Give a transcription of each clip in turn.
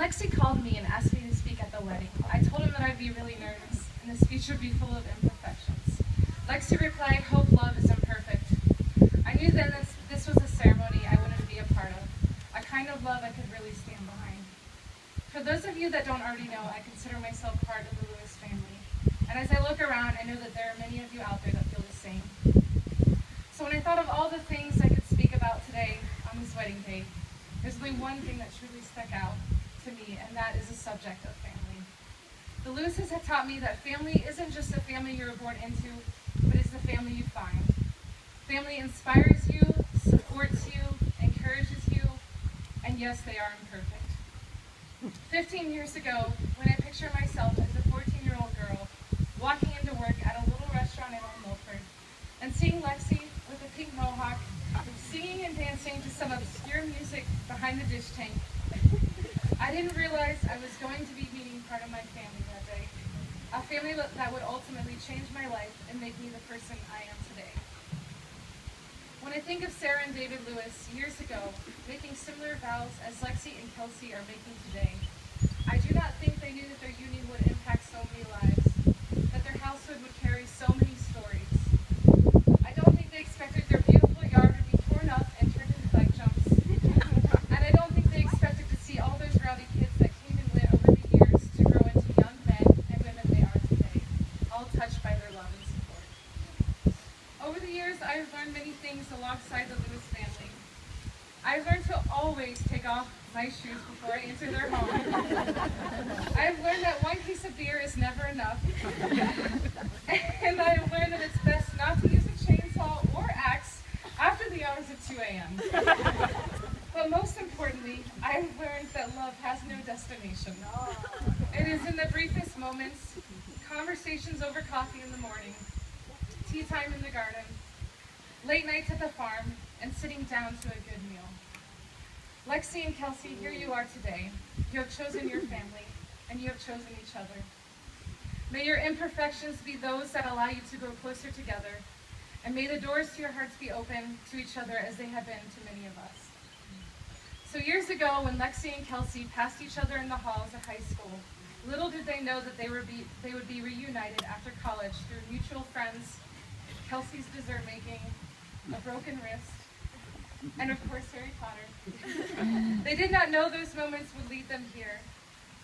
Lexy called me and asked me to speak at the wedding. I told him that I'd be really nervous and the speech would be full of imperfections. Lexy replied, "Hope love is imperfect." I knew then that this was a ceremony I wouldn't be a part of, a kind of love I could really stand behind. For those of you that don't already know, I consider myself part of the Lewis family. And as I look around, I know that there are many of you out there that feel the same. So when I thought of all the things I could speak about today on this wedding day, there's only one thing that truly stuck out to me, and that is the subject of family. The Lewises have taught me that family isn't just a family you were born into, but it's the family you find. Family inspires you, supports you, encourages you, and yes, they are imperfect. 15 years ago, when I picture myself as a 14-year-old girl walking into work at a little restaurant in Old Milford and seeing Lexy with a pink mohawk singing and dancing to some obscure music behind the dish tank, I didn't realize I was going to be meeting part of my family that day. A family that would ultimately change my life and make me the person I am today. When I think of Sarah and David Lewis years ago, making similar vows as Lexy and Kelsey are making today, I do not think they knew that their union would impact so many lives, that their household would carry so many stories. I don't think they expected their beautiful yard to be torn up and turned into bike jumps. And I don't think they expected to see all those rowdy kids that came and went over the years to grow into young men and women they are today, all touched by their love and support. Over the years, I have learned many things alongside the Lewis family. I've learned to always take off my shoes before I enter their home. I've learned that one case of beer is never enough. And I've learned that it's best not to use a chainsaw or axe after the hours of 2 a.m. But most importantly, I've learned that love has no destination. It is in the briefest moments, conversations over coffee in the morning, tea time in the garden, late nights at the farm, and sitting down to a good meal. Lexy and Kelsey, here you are today. You have chosen your family, and you have chosen each other. May your imperfections be those that allow you to grow closer together, and may the doors to your hearts be open to each other as they have been to many of us. So years ago, when Lexy and Kelsey passed each other in the halls of high school, little did they know that they would be reunited after college through mutual friends, Kelsey's dessert making, a broken wrist, and of course Harry Potter. They did not know those moments would lead them here,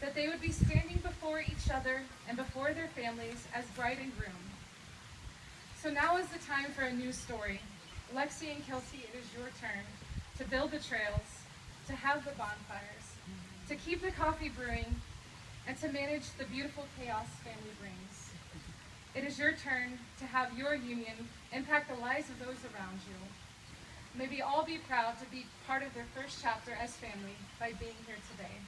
that they would be standing before each other and before their families as bride and groom. So now is the time for a new story. Lexy and Kelsey, it is your turn to build the trails, to have the bonfires, to keep the coffee brewing, and to manage the beautiful chaos family brings. It is your turn to have your union impact the lives of those around you. May we all be proud to be part of their first chapter as family by being here today.